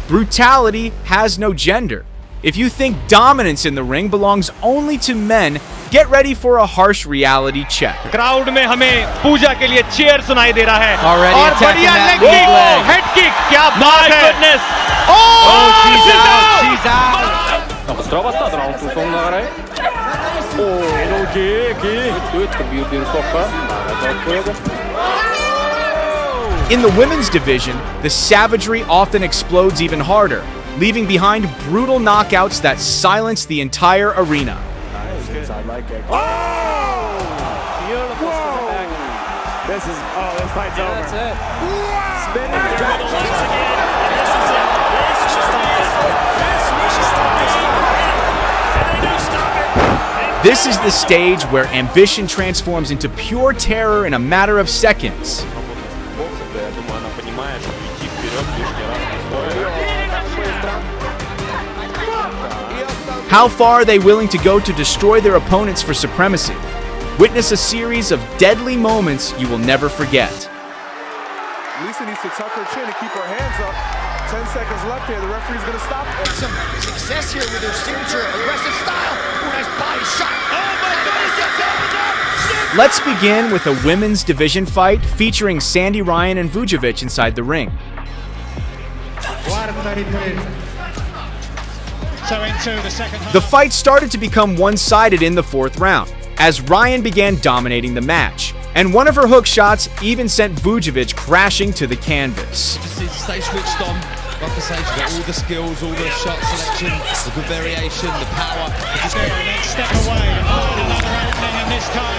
Brutality has no gender. If you think dominance in the ring belongs only to men, get ready for a harsh reality check. Crowd में हमें पूजा के लिए cheer सुनाई दे रहा है और बढ़िया लेग किक, हेड किक, क्या बात है। She's out. In the women's division, the savagery often explodes even harder, leaving behind brutal knockouts that silence the entire arena. This fight's over. That's it. This is the stage where ambition transforms into pure terror in a matter of seconds. How far are they willing to go to destroy their opponents for supremacy? Witness a series of deadly moments you will never forget. Lisa needs to tuck her chin and keep her hands up. 10 seconds left here. The referee's going to stop it. Some success here with her signature aggressive style. Ooh, nice body shot. Oh my goodness, Let's begin with a women's division fight featuring Sandy Ryan and Bujic inside the ring. The fight started to become one-sided in the fourth round, as Ryan began dominating the match, and one of her hook shots even sent Bujic crashing to the canvas. Just need to stay switched on. Like I say, she's got all the skills, all the shot selection, the good variation, the power. Next step away, and another opening, and this time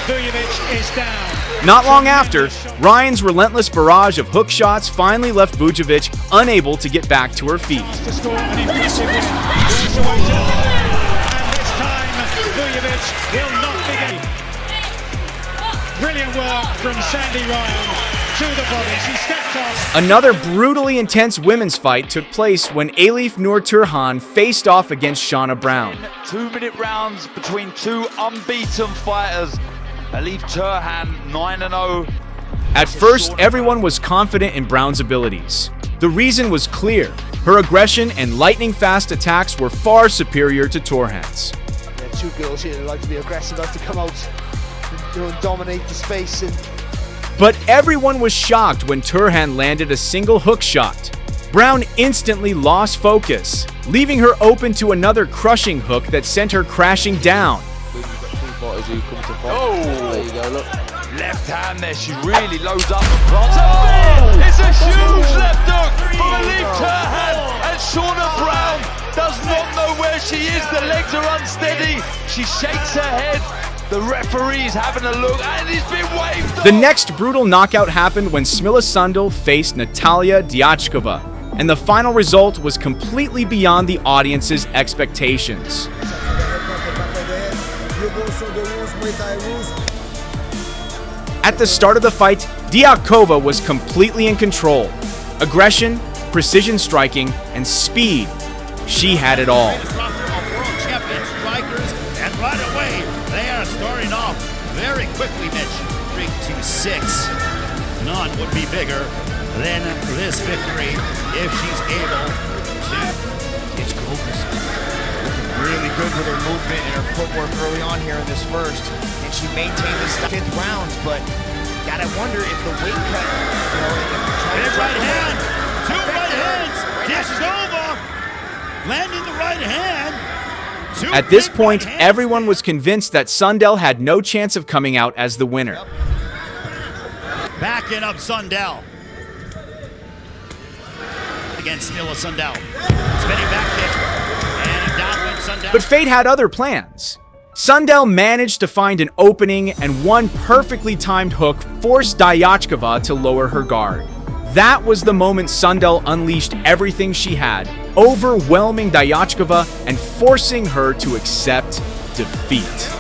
Bujic is down. Not long after, Ryan's relentless barrage of hook shots finally left Bujic unable to get back to her feet. To score an impressive win. Works away to the middle, and this time Bujic will not begin. Brilliant work from Sandy Ryan to the body. She stepped off. Another brutally intense women's fight took place when Elif Nur Turhan faced off against Shauna Brown. 2-minute rounds between two unbeaten fighters. Elif Turhan 9-0. At first, everyone was confident in Brown's abilities. The reason was clear. Her aggression and lightning-fast attacks were far superior to Turhan's. There are two girls here that like to be aggressive, like to come out and dominate the space. But everyone was shocked when Turhan landed a single hook shot. Brown instantly lost focus, leaving her open to another crushing hook that sent her crashing down. Oh, there you go, look. Left hand there, she really loads up and plants. Oh, it's a huge left hook from Elif Turhan, and Shauna Brown does not know where she is. The legs are unsteady. She shakes her head. The referee's having a look, and he's been waved off. The next brutal knockout happened when Smilla Sundell faced Natalia Dachkava, and the final result was completely beyond the audience's expectations. At the start of the fight, Dachkava was completely in control. Aggression, precision striking, and speed. She had it all. And right away, they are starting off very quickly, Mitch. 3-2-6. None would be bigger than this victory if she's able to. It's looking really good with her movement and her footwork early on here in this first. And she maintained this fifth round, but gotta wonder if the weight cut, and right hand, two right hands, Dachkava landing the right hand. At this point, everyone was convinced that Sundell had no chance of coming out as the winner. Backing up Sundell. Against Smilla Sundell. Spinning back kick. And down went Sundell. But fate had other plans. Sundell managed to find an opening, and one perfectly timed hook forced Dachkava to lower her guard. That was the moment Sundell unleashed everything she had, overwhelming Dachkava and forcing her to accept defeat.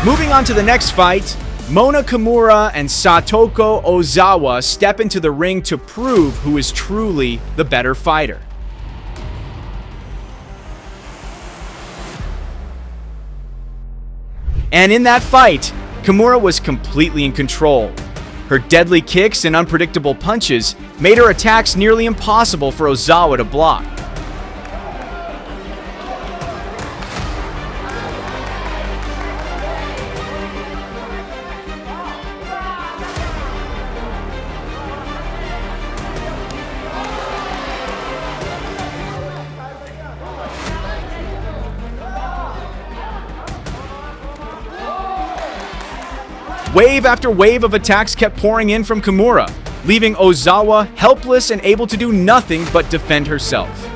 Moving on to the next fight, Mona Kimura and Satoko Ozawa step into the ring to prove who is truly the better fighter. And in that fight, Kamura was completely in control. Her deadly kicks and unpredictable punches made her attacks nearly impossible for Ozawa to block. Wave after wave of attacks kept pouring in from Kamura, leaving Ozawa helpless and able to do nothing but defend herself.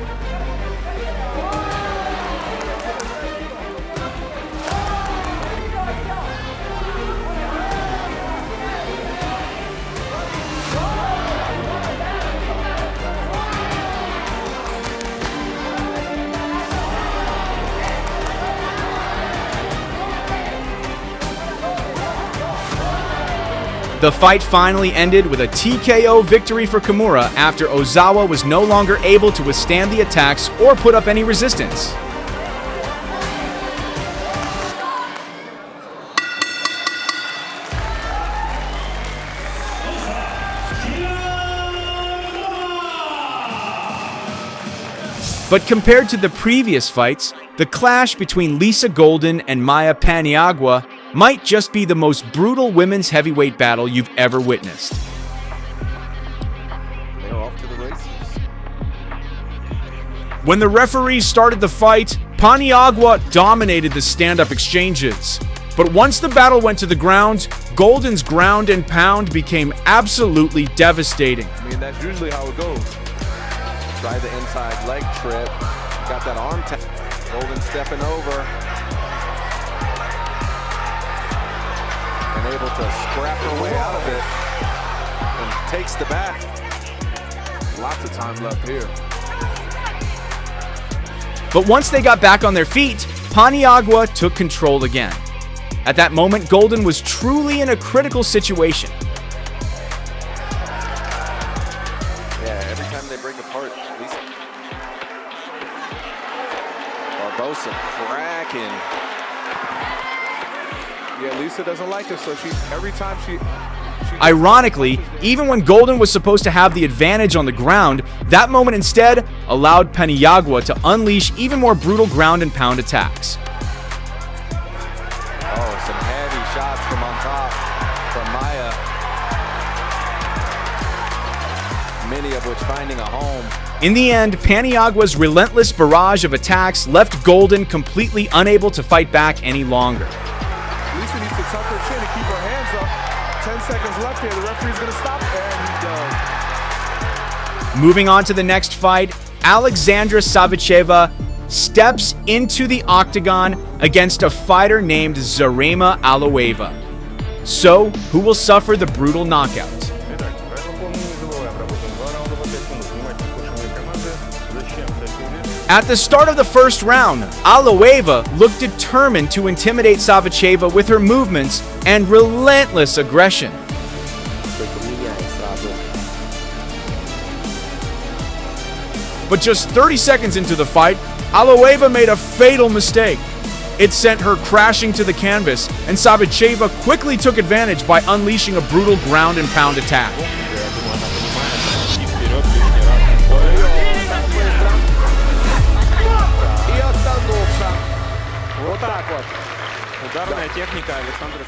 The fight finally ended with a TKO victory for Kamura after Ozawa was no longer able to withstand the attacks or put up any resistance. But compared to the previous fights, the clash between Lisa Golden and Maya Paneiagua might just be the most brutal women's heavyweight battle you've ever witnessed. They're off to the races. When the referees started the fight, Paneiagua dominated the stand-up exchanges. But once the battle went to the ground, Golden's ground and pound became absolutely devastating. I mean, that's usually how it goes. Try the inside leg trip. Got that arm tap. Golden stepping over. And able to scrap her way out of it. And takes the back. Lots of time left here. But once they got back on their feet, Paneiagua took control again. At that moment, Golden was truly in a critical situation. Yeah, every time they break apart, at least Barbosa cracking. Yeah, Lisa doesn't like it, so every time she Ironically, even when Golden was supposed to have the advantage on the ground, that moment instead allowed Paneiagua to unleash even more brutal ground and pound attacks. Oh, some heavy shots from on top from Maya. Many of which finding a home. In the end, Paneiagua's relentless barrage of attacks left Golden completely unable to fight back any longer. Lisa needs to tuck her chin and keep her hands up. 10 seconds left here. The referee's going to stop, and he does. Moving on to the next fight, Alexandra Savicheva steps into the octagon against a fighter named Zarema Aloeva. So, who will suffer the brutal knockout? At the start of the first round, Aloeva looked determined to intimidate Savicheva with her movements and relentless aggression. But just 30 seconds into the fight, Aloeva made a fatal mistake. It sent her crashing to the canvas, and Savicheva quickly took advantage by unleashing a brutal ground and pound attack. Ударная техника Александра.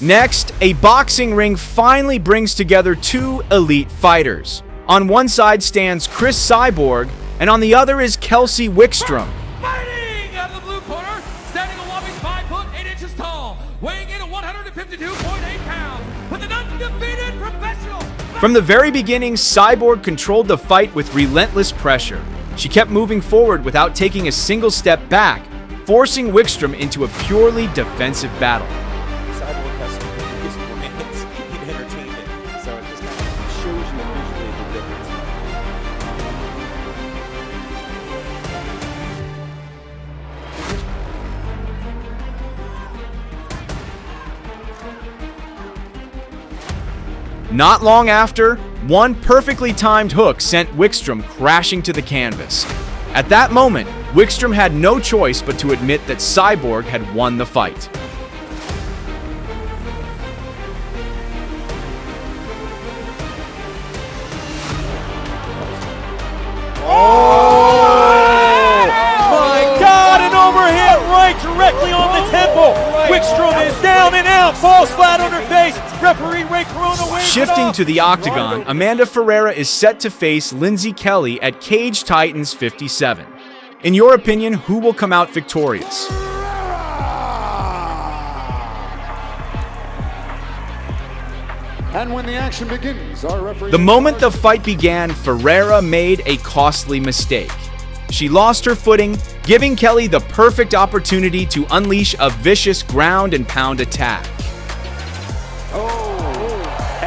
Next, a boxing ring finally brings together two elite fighters. On one side stands Cris Cyborg, and on the other is Kelsey Wickstrom. Fighting out of the blue corner, standing a whopping 5 foot 8 inches tall, weighing in at 152.8 pounds, with an undefeated professional. From the very beginning, Cyborg controlled the fight with relentless pressure. She kept moving forward without taking a single step back, forcing Wickstrom into a purely defensive battle. Cyborg has some of the biggest brands in entertainment, so it just kind of shows you visually the difference. Not long after, one perfectly timed hook sent Wickstrom crashing to the canvas. At that moment, Wickstrom had no choice but to admit that Cyborg had won the fight. My God, an overhand right directly on the temple. Wickstrom is down and out, falls flat on her face. Referee Ray Corona waves Shifting to the octagon, Amanda Ferrer is set to face Lindsay Kelly at Cage Titans 57. In your opinion, who will come out victorious? And when the action begins, our referee... The moment the fight began, Ferrer made a costly mistake. She lost her footing, giving Kelly the perfect opportunity to unleash a vicious ground and pound attack.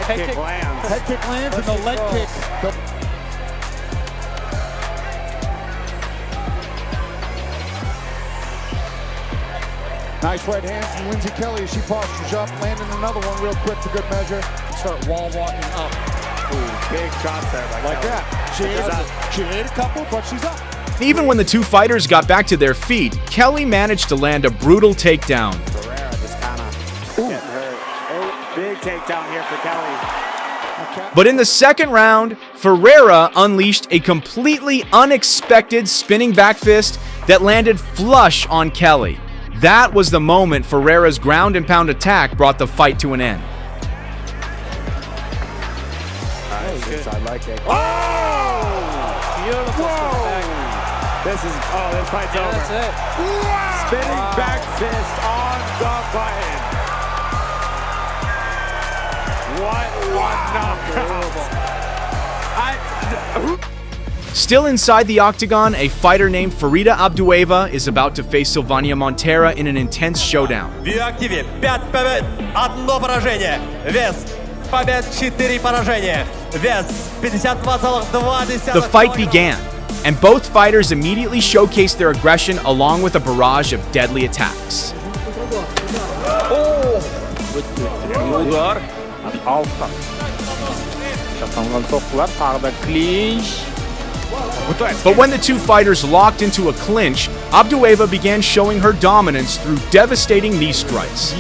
Head kick lands. Head kick lands and the leg kick. Nice right hand from Lindsay Kelly as she postures up, landing another one real quick for good measure. Start wall walking up. Ooh, big shots there by Like Kelly. that. She ate a couple, but she's up. Even when the two fighters got back to their feet, Kelly managed to land a brutal takedown. Ferrer just kind of getting hurt. Oh, big takedown here for Kelly. But in the second round, Ferrer unleashed a completely unexpected spinning back fist that landed flush on Kelly. That was the moment Ferrera's ground and pound attack brought the fight to an end. I like it. Oh! Beautiful back. This fight's over. That's it. Spinning back fist on the button. What knockout. Still inside the octagon, a fighter named Farida Abdoeva is about to face Silvania Montra in an intense showdown. В ее активе 5 побед, 1 поражение. Вес побед 4 поражения. Вес 52,2. The fight began, and both fighters immediately showcased their aggression along with a barrage of deadly attacks. Uдар. Altta. Şasangan soktular. Sağda clinch. But when the two fighters locked into a clinch, Abdoeva began showing her dominance through devastating knee strikes.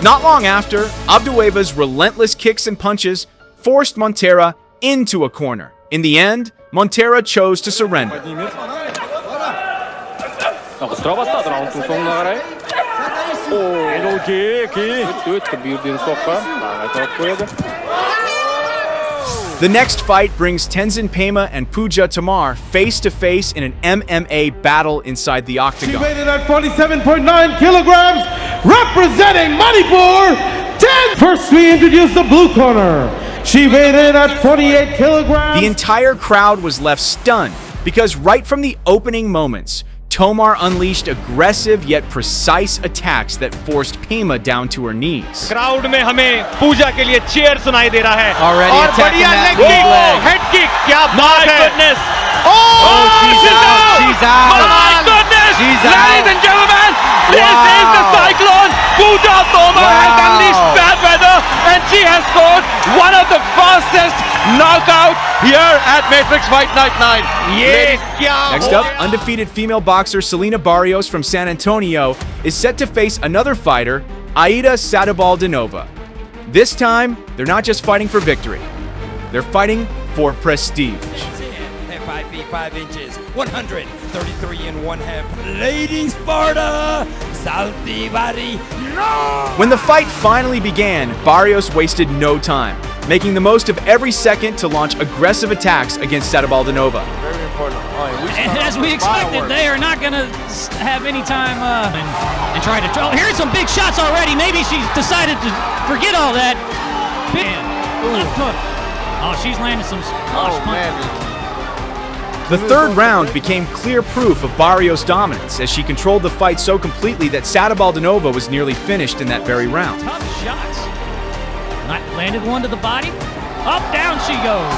Not long after, Abdoeva's relentless kicks and punches forced Montra into a corner. In the end, Montra chose to surrender. The next fight brings Tenzin Pema and Puja Tomar face to face in an MMA battle inside the octagon. She weighed in at 47.9 kilograms, representing Manipur. First, we introduce the blue corner. She weighed in at 48 kilograms. The entire crowd was left stunned because right from the opening moments, Tomar unleashed aggressive yet precise attacks that forced Pema down to her knees. Crowd में हमें पूजा के लिए cheer सुनाई दे रहा है Already और attacking बढ़िया that leg big kick leg. Head kick क्या बात है goodness. Oh, she's out. She's out. My goodness. She's Ladies out. and gentlemen, this is the cyclone. Puja Tomar has unleashed bad weather and she has scored one of the fastest knockouts here at Matrix Fight Night 9. Next up, undefeated female boxer Selina Barrios from San Antonio is set to face another fighter, Satabaldenova. This time, they're not just fighting for victory, they're fighting for prestige. 5 feet 5 inches, 133 and 1/2. Lady Sparta, Salty Body, no! When the fight finally began, Barios wasted no time, making the most of every second to launch aggressive attacks against Satabaldenova. Very important. And as we expected, they are not going to have any time and try to... Oh, here's some big shots already. Maybe she's decided to forget all that. Left hook. Oh, she's landed some punches. The third round became clear proof of Barrios' dominance as she controlled the fight so completely that Satabaldenova was nearly finished in that very round. Tough shots. Landed one to the body. Up, down she goes.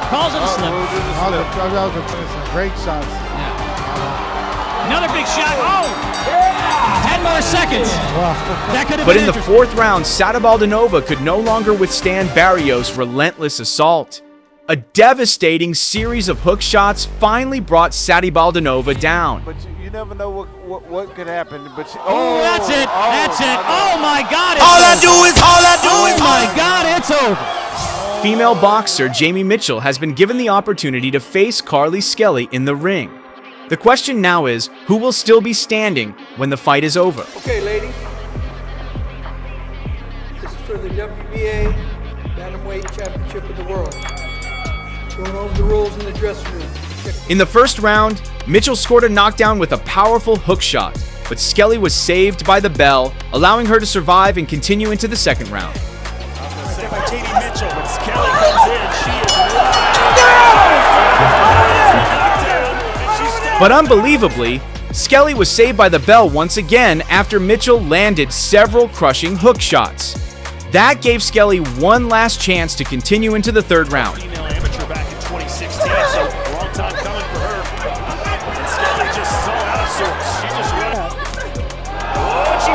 Calls it a slip. That was some great shots. Another big shot. Oh! 10 more seconds. That could have But been in the fourth round, Satabaldenova could no longer withstand Barios' relentless assault. A devastating series of hook shots finally brought Satabaldenova down. But you never know what could happen. But Oh, that's it. That's it. Oh my God. It's All I over. do is, Oh my God, it's over. Female boxer Jamie Mitchell has been given the opportunity to face Carly Skellyy in the ring. The question now is, who will still be standing when the fight is over? Okay, ladies. This is for the WBA Bantamweight Championship of the World. Going over the rules in the dressing room. In the first round, Mitchell scored a knockdown with a powerful hook shot, but Skellyy was saved by the bell, allowing her to survive and continue into the second round. By Jamie Mitchell, when Skellyy comes in, she is But unbelievably, Skellyy was saved by the bell once again after Mitchell landed several crushing hook shots. That gave Skellyy one last chance to continue into the third round. female amateur back in 2016, so a long time coming for her. And Skellyy just so out of sorts. She just ran out. Oh, she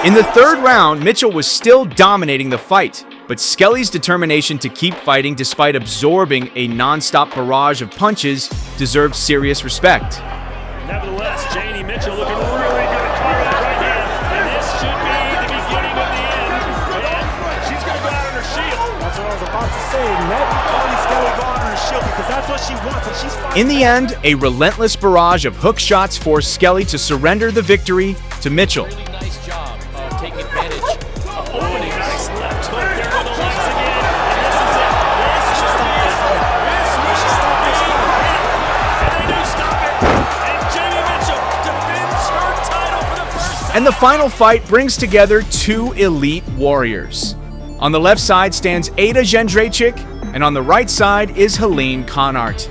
In the third round, Mitchell was still dominating the fight, but Skellyy's determination to keep fighting despite absorbing a non-stop barrage of punches deserved serious respect. Nevertheless, Jamie Mitchell looking really good at Kamura right hand, and this should be the beginning of the end. And she's going to go out on her shield. That's what I was about to say. Let Carly Skellyy go out on her shield because that's what she wants, and she's fighting. In the end, a relentless barrage of hook shots forced Skellyy to surrender the victory to Mitchell. Really nice job of taking advantage of opening. Nice left hook there with the legs again. And this is it. This should be it. This should stop it. And they do stop it. And Jamie Mitchell defends her title for the first time. And the final fight brings together two elite warriors. On the left side stands Ada Xandreic, and on the right side is Helene Connart.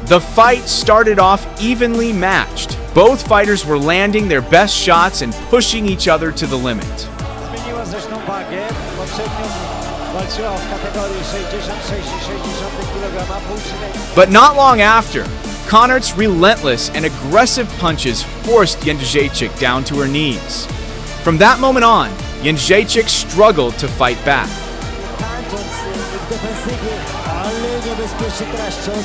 The fight started off evenly matched. Both fighters were landing their best shots and pushing each other to the limit. Zmieniła zresztą wagę. Poprzednio walczyła w kategorii 66-60 kg półśredniej. But not long after, Connart's relentless and aggressive punches forced Xandreic down to her knees. From that moment on, Xandreic struggled to fight back. Tańcząc w defensywie, ale niebezpieczny teraz cios.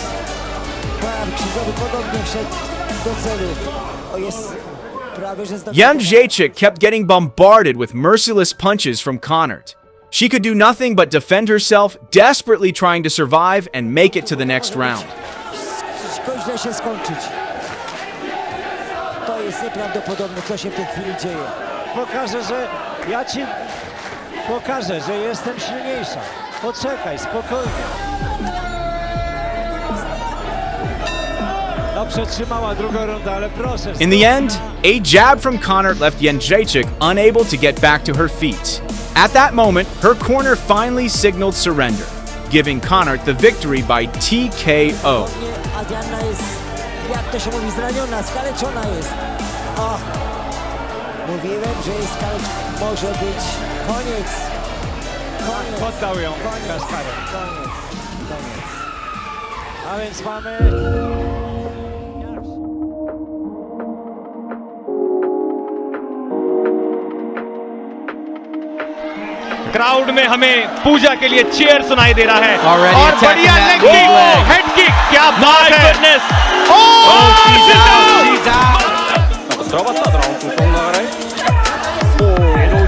Krzyżowy podobnie wszedł do celu. O, jest prawie że Xandreic kept getting bombarded with merciless punches from Connart. She could do nothing but defend herself, desperately trying to survive and make it to the next round. źle się skończyć. To jest nieprawdopodobne, co się w tej chwili dzieje. Pokażę, że ja ci pokażę, że jestem silniejsza. Poczekaj, spokojnie. No, przetrzymała drugą rundę, ale proszę. In the end, a jab from Connart left Xandreic unable to get back to her feet. At that moment, her corner finally signaled surrender, giving Connart the victory by TKO. Adrianna jest, jak to się mówi, zraniona, skaleczona jest. O, mówiłem, że jest może być koniec. Koniec. Poddał ją. Koniec. A więc mamy... crowd में हमें पूजा के लिए chair सुनाई दे रहा है Already और attacking बढ़िया that leg leg. Kick, head kick, क्या बात है goodness. She's out, she's out. Strava sta, dra un tuffo, un Hello,